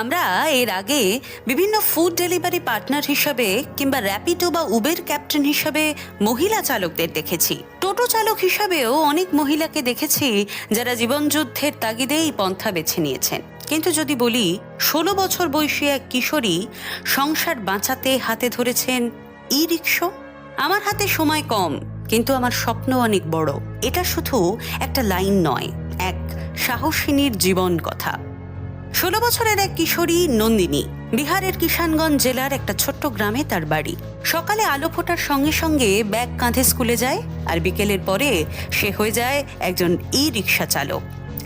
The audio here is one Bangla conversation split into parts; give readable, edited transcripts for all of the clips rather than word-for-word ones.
আমরা এর আগে বিভিন্ন ফুড ডেলিভারি পার্টনার হিসাবে কিংবা র্যাপিডো বা উবের ক্যাপ্টেন হিসাবে মহিলা চালকদের দেখেছি। টোটো চালক হিসাবেও অনেক মহিলাকে দেখেছি যারা জীবনযুদ্ধের তাগিদে এই পন্থা বেছে নিয়েছেন। কিন্তু যদি বলি 16 বছর বয়সী এক কিশোরী সংসার বাঁচাতে হাতে ধরেছেন ই রিক্সা। আমার হাতে সময় কম, কিন্তু আমার স্বপ্ন অনেক বড়। এটা শুধু একটা লাইন নয়, এক সাহসিনীর জীবন কথা। 16 বছরের এক কিশোরী নন্দিনী, বিহারের কিষানগঞ্জ জেলার একটা ছোট্ট গ্রামে তার বাড়ি। সকালে আলো ফোটার সঙ্গে সঙ্গে ব্যাগ কাঁধে স্কুলে যায়, আর বিকেলের পরে সে হয়ে যায় একজন ই রিক্সা চালক।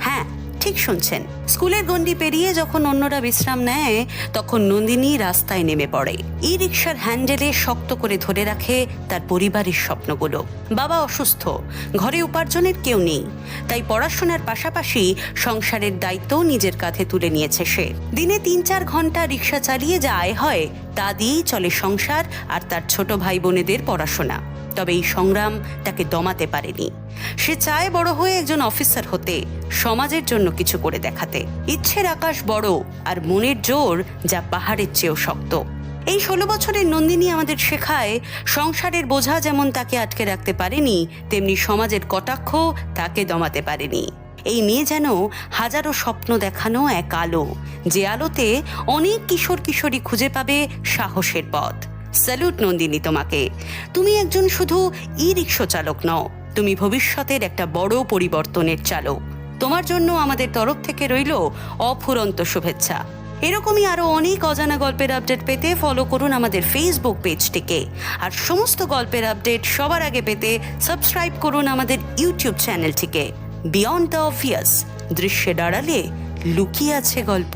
হ্যাঁ, ঠিক শুনছেন, স্কুলের গণ্ডি পেরিয়ে যখন অন্যরা বিশ্রাম নেয় তখন নন্দিনী রাস্তায় নেমে পড়ে। ই রিক্সার হ্যান্ডেলে শক্ত করে ধরে রাখে তার পরিবারের স্বপ্নগুলো। বাবা অসুস্থ, ঘরে উপার্জনের কেউ নেই, তাই পড়াশোনার পাশাপাশি সংসারের দায়িত্বও নিজের কাঁধে তুলে নিয়েছে সে। দিনে 3-4 ঘন্টা রিক্সা চালিয়ে যা আয় হয় তা দিয়েই চলে সংসার আর তার ছোট ভাই বোনেদের পড়াশোনা। তবে এই সংগ্রাম তাকে দমাতে পারেনি। সে চায় বড় হয়ে একজন অফিসার হতে, সমাজের জন্য কিছু করে দেখাতে। ইচ্ছের আকাশ বড়, আর মনের জোর যা পাহাড়ের চেয়েও শক্ত। এই 16 বছরের নন্দিনী আমাদের শেখায়, সংসারের বোঝা যেমন তাকে আটকে রাখতে পারেনি, তেমনি সমাজের কটাক্ষ তাকে দমাতে পারেনি। এই মেয়ে যেন হাজারো স্বপ্ন দেখানো এক আলো, যে আলোতে অনেক কিশোর কিশোরী খুঁজে পাবে সাহসের পথ। স্যালুট নন্দিনী তোমাকে। তুমি একজন শুধু ই রিক্সা চালক নও, তুমি ভবিষ্যতের একটা বড় পরিবর্তনের চালক। তোমার জন্য আমাদের তরফ থেকে রইল অফুরন্ত শুভেচ্ছা। এরকমই আরো অনেক অজানা গল্পের আপডেট পেতে ফলো করুন আমাদের ফেসবুক পেজটিকে, আর সমস্ত গল্পের আপডেট সবার আগে পেতে সাবস্ক্রাইব করুন আমাদের ইউটিউব চ্যানেলটিকে। বিয়ন্ড দ্য অবভিয়াস, দৃশ্যে দাঁড়ালে লুকিয়ে আছে গল্প।